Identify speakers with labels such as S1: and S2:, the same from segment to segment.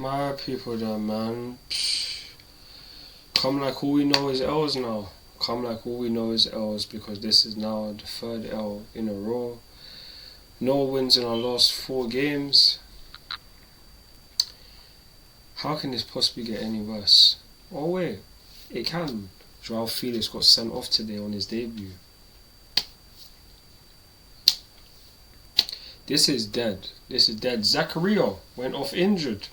S1: My people there, man. Come like all we know is L's now. Come like all we know is L's, because this is now the third L in a row. No wins in our last 4 games. How can this possibly get any worse? Oh wait, it can. João Félix got sent off today on his debut. This is dead. This is dead. Zakaria went off injured.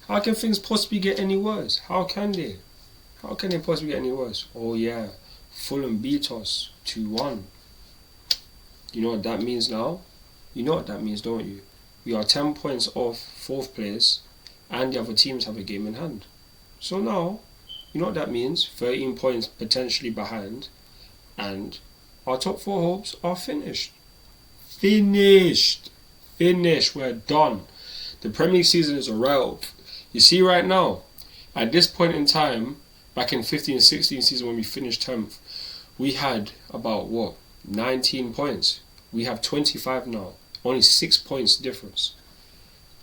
S1: How can things possibly get any worse? How can they? How can they possibly get any worse? Oh yeah, Fulham beat us 2-1. You know what that means now? You know what that means, don't you? We are 10 points off 4th place, and the other teams have a game in hand. So now, you know what that means? 13 points potentially behind, and our top 4 hopes are finished. Finished. We're done. The Premier League season is a write-off. You see right now, at this point in time, back in 15-16 season when we finished 10th, we had about 19 points. We have 25 now. Only 6 points difference.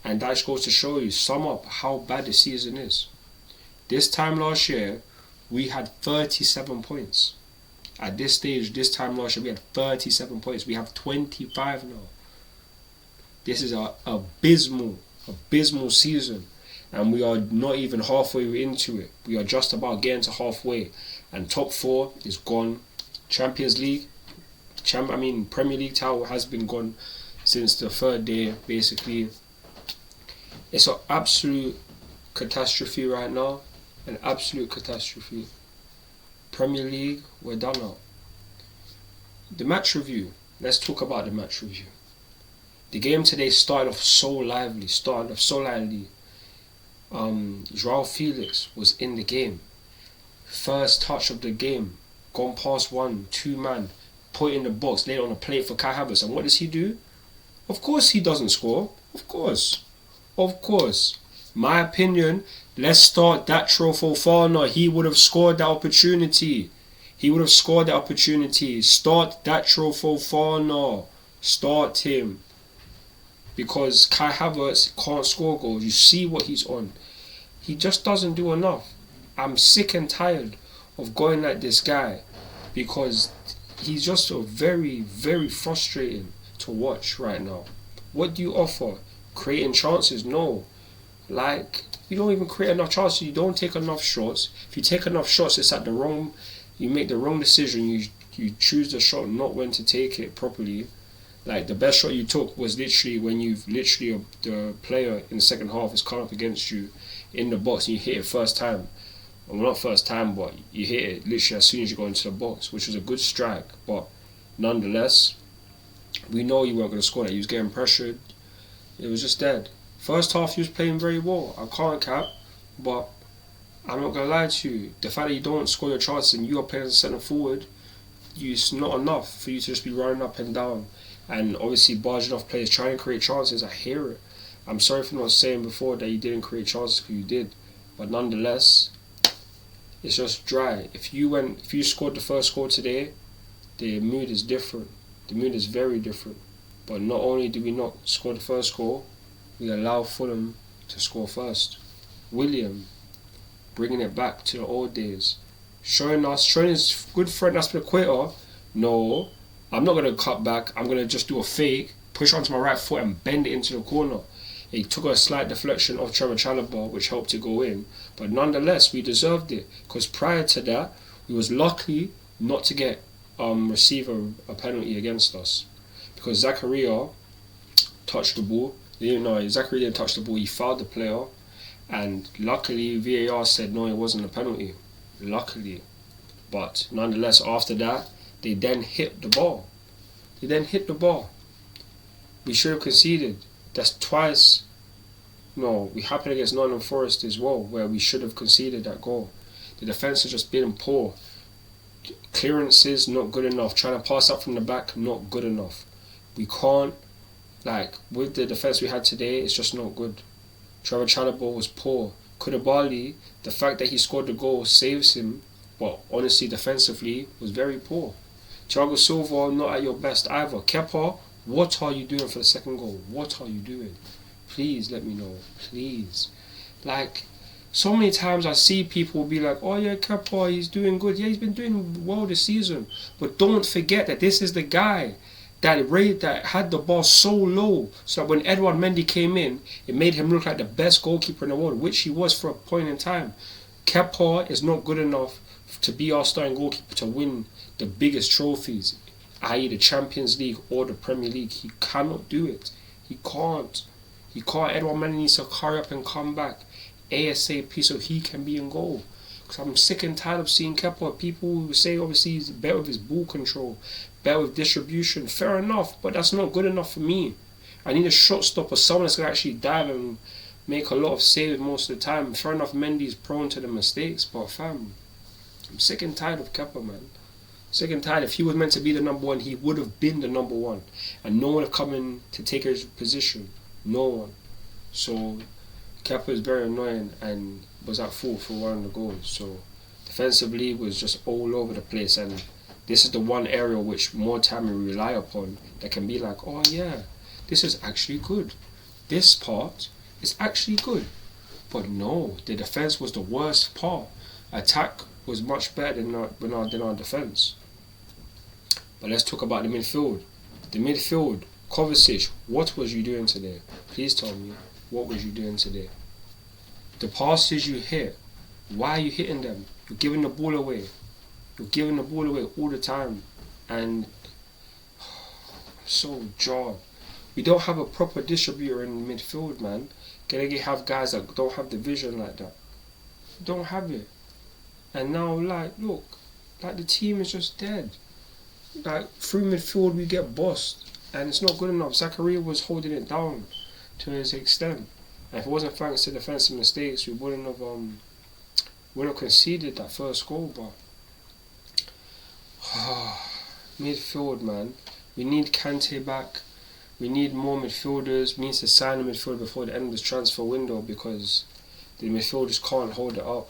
S1: And that just goes to show you, sum up how bad the season is. This time last year, we had 37 points. At this stage, this time last year, we had 37 points. We have 25 now. This is an abysmal season. And we are not even halfway into it. We are just about getting to halfway. And top 4 is gone. Champions League, Premier League title has been gone since the 3rd day, basically. It's an absolute catastrophe right now. An absolute catastrophe. Premier League, we're done now. The match review. Let's talk about the match review. The game today started off so lively. João Félix was in the game. First touch of the game. Gone past 2 man. Put in the box, laid on a plate for Kai Havertz. And what does he do? Of course he doesn't score. Of course. My opinion, let's start that Fofana. He would have scored that opportunity. Start that Fofana. Start him. Because Kai Havertz can't score goals. You see what he's on. He just doesn't do enough. I'm sick and tired of going at this guy, because he's just so very, very frustrating to watch right now. What do you offer? Creating chances? No. You don't even create enough chances. You don't take enough shots. If you take enough shots, it's at the wrong. You make the wrong decision. You choose the shot, not when to take it properly. Like, the best shot you took was literally when the player in the second half is coming up against you in the box and you hit it first time. Well, not first time, but you hit it literally as soon as you go into the box, which was a good strike. But nonetheless, we know you weren't going to score that. You was getting pressured. It was just dead. First half, you was playing very well. I can't cap, but I'm not going to lie to you. The fact that you don't score your chances and you are playing as a centre forward, it's not enough for you to just be running up and down. And obviously barging off players, trying to create chances. I hear it. I'm sorry for not saying before that you didn't create chances, because you did. But nonetheless, it's just dry. If you scored the first goal today, the mood is different. The mood is very different. But not only do we not score the first goal, we allow Fulham to score first. William, bringing it back to the old days. Showing his good friend Aspilicueta, no, I'm not going to cut back. I'm going to just do a fake, push onto my right foot and bend it into the corner. He took a slight deflection of Trevor Chalobah, which helped to go in. But nonetheless, we deserved it. Because prior to that, we was lucky not to get receive a penalty against us. Because Zakaria touched the ball. Zakaria didn't touch the ball. He fouled the player. And luckily, VAR said no, it wasn't a penalty. Luckily. But nonetheless, after that, they then hit the ball. We should have conceded. That's twice. No, we happened against Nottingham Forest as well, where we should have conceded that goal. The defence has just been poor. Clearances, not good enough. Trying to pass up from the back, not good enough. We can't, with the defence we had today, it's just not good. Trevor Chalobah was poor. Koulibaly, the fact that he scored the goal saves him, but honestly, defensively, was very poor. Thiago Silva, not at your best either. Kepa, what are you doing for the second goal? What are you doing? please let me know. Please. Like, so many times I see people be like, oh yeah, Kepa, he's doing good. Yeah, he's been doing well this season. But don't forget that this is the guy that had the ball so low, so that when Edouard Mendy came in, it made him look like the best goalkeeper in the world, which he was for a point in time. Kepa is not good enough to be our starting goalkeeper to win the biggest trophies, i.e. the Champions League or the Premier League. He cannot do it. He can't. Edouard Mendy needs to hurry up and come back ASAP so he can be in goal. Because I'm sick and tired of seeing Kepa. People who say obviously he's better with his ball control, better with distribution. Fair enough, but that's not good enough for me. I need a shot stopper, someone that's going to actually dive and make a lot of saves most of the time. Fair enough, Mendy's prone to the mistakes, but fam, I'm sick and tired of Kepa, man. Sick and tired. If he was meant to be the number one, he would have been the number one. And no one would have come in to take his position. No one. So Kepa is very annoying and was at fault for one of the goals. So defensively was just all over the place, and this is the one area which more time we rely upon that can be like, oh yeah, this is actually good. This part is actually good. But no, the defense was the worst part. Attack was much better than our defense. But let's talk about the midfield. The midfield, Kovacic, what was you doing today? Please tell me, what was you doing today? The passes you hit, why are you hitting them? You're giving the ball away. You're giving the ball away all the time. And I'm so jarred. We don't have a proper distributor in the midfield, man. Gonna have guys that don't have the vision like that. Don't have it. And now, like, look, like the team is just dead. Like, through midfield we get bossed. And it's not good enough. Zakaria was holding it down to his extent. And if it wasn't thanks to defensive mistakes, we wouldn't have conceded that first goal. But midfield, man, we need Kante back. We need more midfielders. We need to sign a midfielder before the end of this transfer window, because the midfielders can't hold it up.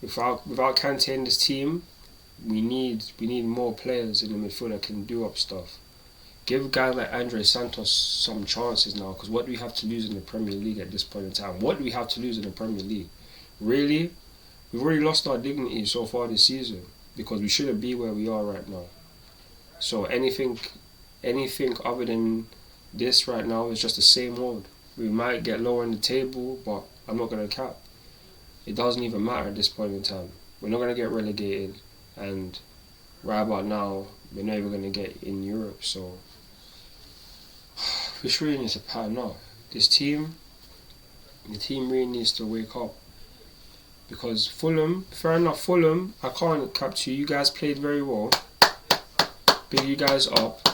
S1: Without Kante in this team, we need more players in the midfield that can do up stuff. Give guys like Andre Santos some chances now, because what do we have to lose in the Premier League at this point in time? What do we have to lose in the Premier League? Really? We've already lost our dignity so far this season, because we shouldn't be where we are right now. So anything other than this right now is just the same old. We might get lower in the table, but I'm not going to cap. It doesn't even matter at this point in time. We're not going to get relegated, and right about now, we're not even going to get in Europe, so we really need to pattern up. The team really needs to wake up, because Fulham, fair enough, Fulham, I can't cap to you guys played very well. Big you guys up.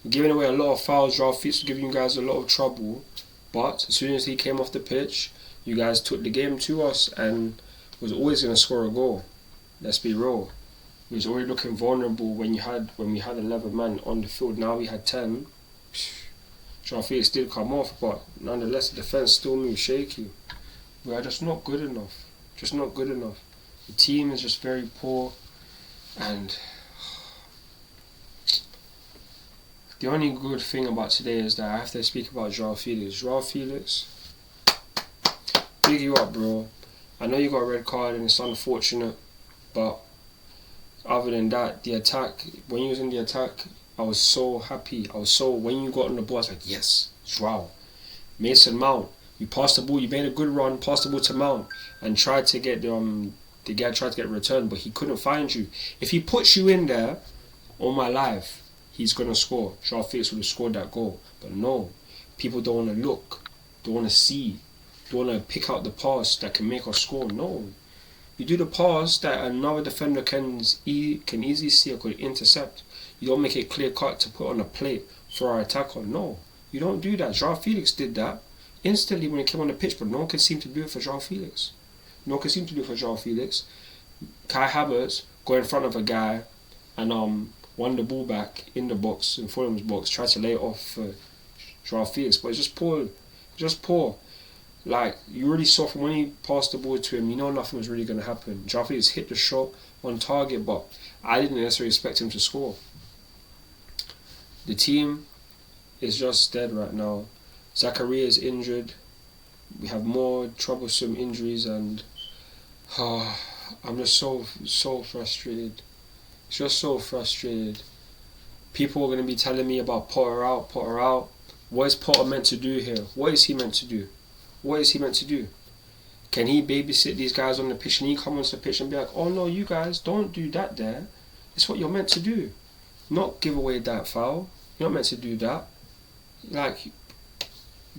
S1: You're giving away a lot of fouls. João Félix was giving you guys a lot of trouble, but as soon as he came off the pitch, you guys took the game to us and was always going to score a goal. Let's be real. We was already looking vulnerable when we had 11 men on the field. Now we had 10. João Félix did come off, but nonetheless the defence still moves shaky. We are just not good enough. Just not good enough. The team is just very poor, and the only good thing about today is that I have to speak about João Félix. João Félix, big you up, bro. I know you got a red card and it's unfortunate, but other than that, the attack, when you was in the attack, I was so happy. When you got on the ball, I was like, yes, João. Mason Mount, you passed the ball, you made a good run, passed the ball to Mount, and tried to get the guy tried to get a return, but he couldn't find you. If he puts you in there, all my life, he's going to score. João Félix would have scored that goal. But no, people don't want to look, don't want to see, don't want to pick out the pass that can make us score. No. You do the pass that another defender can easily see or could intercept. You don't make it clear cut to put on a plate for our attacker. No, you don't do that. João Félix did that instantly when he came on the pitch, but no one can seem to do it for João Félix. Kai Havertz go in front of a guy and won the ball back in the box, in Fulham's box, tried to lay it off for João Félix, but it's just poor. Like, you already saw from when he passed the ball to him, you know nothing was really going to happen. João Félix hit the shot on target, but I didn't necessarily expect him to score. The team is just dead right now. Zakaria is injured. We have more troublesome injuries, and I'm just so frustrated. It's just so frustrated. People are going to be telling me about Potter out, Potter out. What is Potter meant to do here? What is he meant to do? What is he meant to do? Can he babysit these guys on the pitch and he come onto the pitch and be like, oh no, you guys, don't do that there. It's what you're meant to do. Not give away that foul. You're not meant to do that. Like,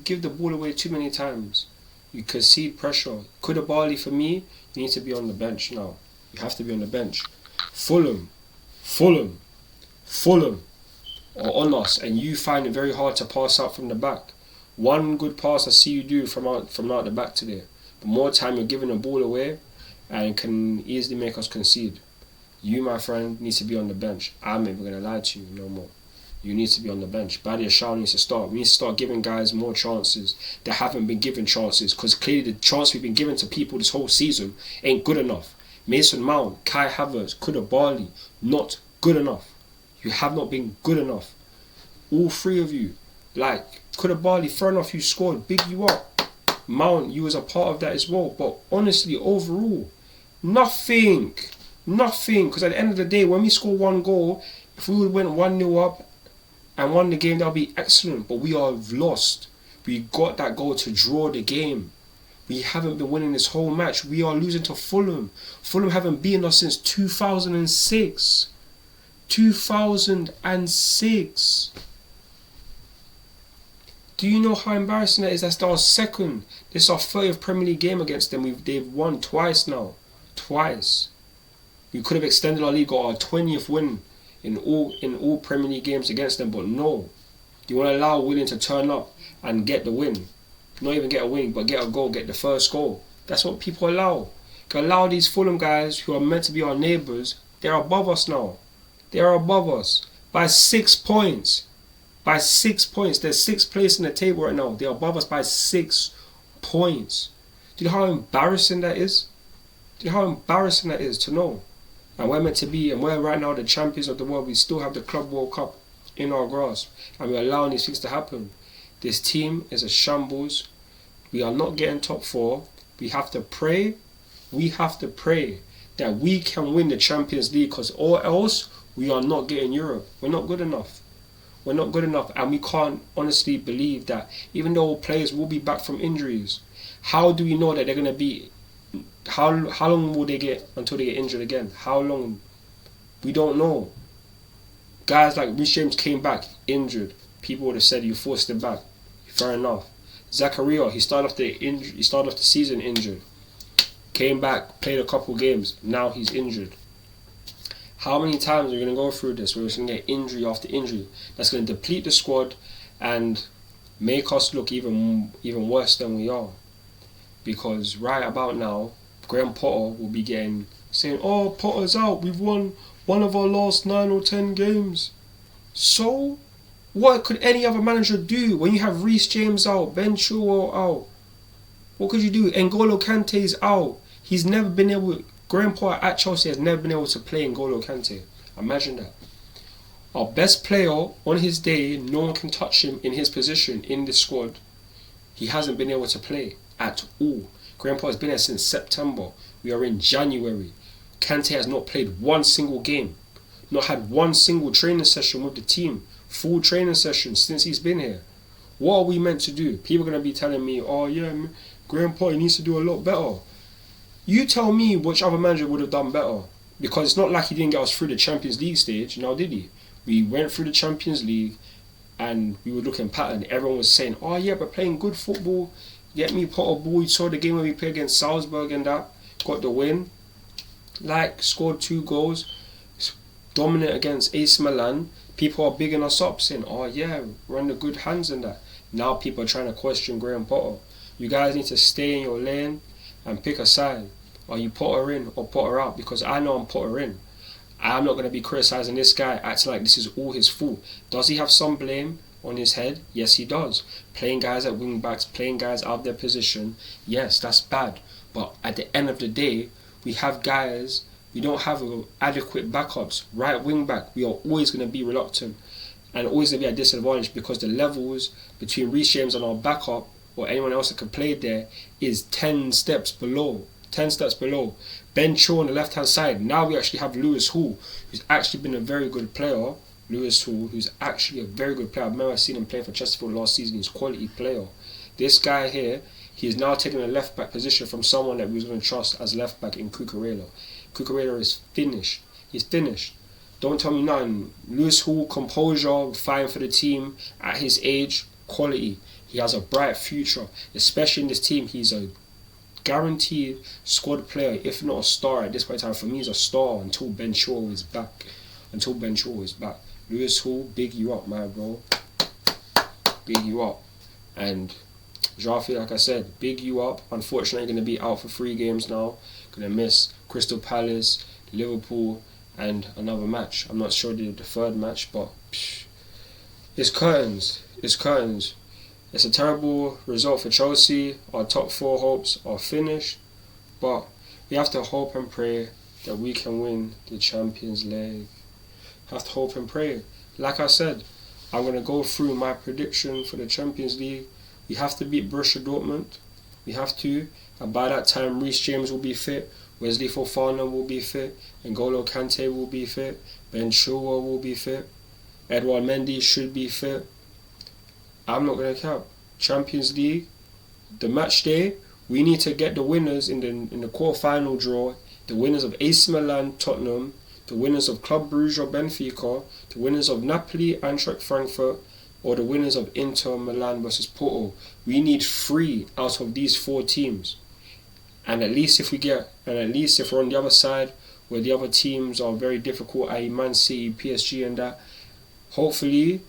S1: give the ball away too many times. You concede pressure. Koulibaly, for me, you need to be on the bench now. You have to be on the bench. Fulham are on us, and you find it very hard to pass out from the back. One good pass I see you do from out the back today. But more time you're giving the ball away and can easily make us concede. You, my friend, need to be on the bench. I'm never going to lie to you no more. You need to be on the bench. Badia Shaw needs to start. We need to start giving guys more chances that haven't been given chances, because clearly the chance we've been given to people this whole season ain't good enough. Mason Mount, Kai Havertz, Koulibaly, not good enough. You have not been good enough. All three of you. Like, Koulibaly, fair enough, you scored, big you up. Mount, you was a part of that as well. But honestly, overall, nothing. Because at the end of the day, when we score one goal, if we would went 1-0 up and won the game, that would be excellent. But we are lost. We got that goal to draw the game. We haven't been winning this whole match. We are losing to Fulham. Fulham haven't beaten us since 2006. 2006. Do you know how embarrassing that is? That's our second. This is our 30th Premier League game against them. They've won twice now. Twice. We could have extended our league, got our 20th win in all Premier League games against them, but no. You want to allow Willian to turn up and get the win. Not even get a win, but get a goal, get the first goal. That's what people allow. You can allow these Fulham guys who are meant to be our neighbours. They're above us now. They are above us by 6 points. By 6 points. They're 6th place in the table right now. They're above us by 6 points. Do you know how embarrassing that is? Do you know how embarrassing that is to know? And we're meant to be, and we're right now the champions of the world. We still have the Club World Cup in our grasp. And we're allowing these things to happen. This team is a shambles. We are not getting top 4. We have to pray. We have to pray that we can win the Champions League, because or else we are not getting Europe. We're not good enough. We're not good enough, and we can't honestly believe that even though players will be back from injuries, how do we know that they're going to be, how long will they get until they get injured again? How long? We don't know. Guys like Reece James came back injured. People would have said you forced him back. Fair enough. Zakaria, he started off the season injured. Came back, played a couple games. Now he's injured. How many times are we going to go through this where we're going to get injury after injury? That's going to deplete the squad and make us look even worse than we are. Because right about now, Graham Potter will be saying, oh, Potter's out. We've won one of our last 9 or 10 games. So, what could any other manager do when you have Reece James out, Ben Chilwell out? What could you do? N'Golo Kante's out. He's never been able. Graham Potter at Chelsea has never been able to play N'Golo Kante. Imagine that. Our best player on his day, no one can touch him in his position in the squad. He hasn't been able to play at all. Graham Potter has been there since September. We are in January. Kante has not played one single game. Not had one single training session with the team. Full training session since he's been here. What are we meant to do? People are going to be telling me, oh yeah, Graham Potter needs to do a lot better. You tell me which other manager would have done better. Because it's not like he didn't get us through the Champions League stage, now did he? We went through the Champions League and we were looking pattern. Everyone was saying, oh yeah, we're playing good football. Get me Potter ball. You saw the game when we played against Salzburg and that. Got the win. Like, scored 2 goals. Dominant against AC Milan. People are bigging us up saying, oh yeah, we're in the good hands and that. Now people are trying to question Graham Potter. You guys need to stay in your lane and pick a side. Are you Potter in or Potter out? Because I know I'm Potter in. I'm not going to be criticising this guy acting like this is all his fault. Does he have some blame on his head? Yes, he does. Playing guys at wing backs, playing guys out of their position, yes, that's bad. But at the end of the day, we have guys, we don't have adequate backups. Right wing back, we are always going to be reluctant. and always going to be at disadvantage because the levels between Reece James and our backup or anyone else that can play there is 10 steps below. 10 steps below. Ben Chilwell on the left hand side. Now we actually have Lewis Hall, who's actually been a very good player. Lewis Hall, who's actually a very good player. I've never seen him play for Chesterfield last season. He's a quality player. This guy here, he is now taking a left back position from someone that we was going to trust as left back in Cucurella. Cucurella is finished. He's finished. Don't tell me nothing. Lewis Hall, composure, fine for the team at his age, quality. He has a bright future, especially in this team. He's a guaranteed squad player, if not a star at this point in time. For me, he's a star until Ben Chilwell is back. Lewis Hall, big you up, my bro. Big you up. And João, like I said, big you up. Unfortunately, going to be out for 3 games now. Going to miss Crystal Palace, Liverpool, and another match. I'm not sure the third match, but it's curtains. It's curtains. It's a terrible result for Chelsea. Our top 4 hopes are finished, but we have to hope and pray that we can win the Champions League. Have to hope and pray. Like I said, I'm going to go through my prediction for the Champions League. We have to beat Borussia Dortmund. We have to. And by that time, Reece James will be fit. Wesley Fofana will be fit. N'Golo Kante will be fit. Ben Chilwell will be fit. Edouard Mendy should be fit. I'm not going to cap. Champions League, the match day, we need to get the winners in the quarter-final draw. The winners of AC Milan, Tottenham. The winners of Club Brugge or Benfica. The winners of Napoli, Eintracht Frankfurt. Or the winners of Inter Milan versus Porto. We need 3 out of these 4 teams. And at least if we're on the other side, where the other teams are very difficult, i.e. Man City, PSG and that, hopefully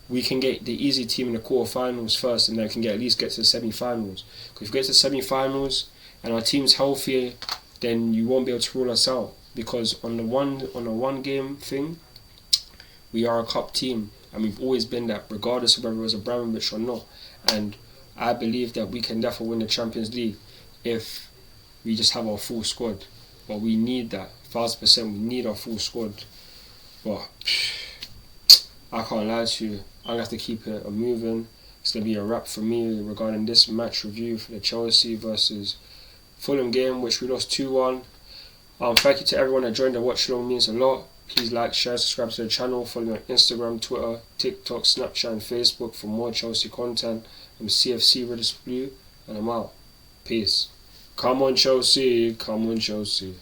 S1: we can get the easy team in the quarterfinals first, and then can at least get to the semi-finals. Because if we get to the semi-finals and our team's healthy, then you won't be able to rule us out. Because on the one game thing, we are a cup team, and we've always been that, regardless of whether it was Abramovich or not. And I believe that we can definitely win the Champions League if we just have our full squad. But we need that 1,000%. We need our full squad. But I can't lie to you. I'm going to have to keep it moving. It's going to be a wrap for me regarding this match review for the Chelsea versus Fulham game, which we lost 2-1. Thank you to everyone that joined the watch along. Means a lot. Please like, share, subscribe to the channel. Follow me on Instagram, Twitter, TikTok, Snapchat and Facebook for more Chelsea content. I'm CFC Redis Blue and I'm out. Peace. Come on Chelsea, come on Chelsea.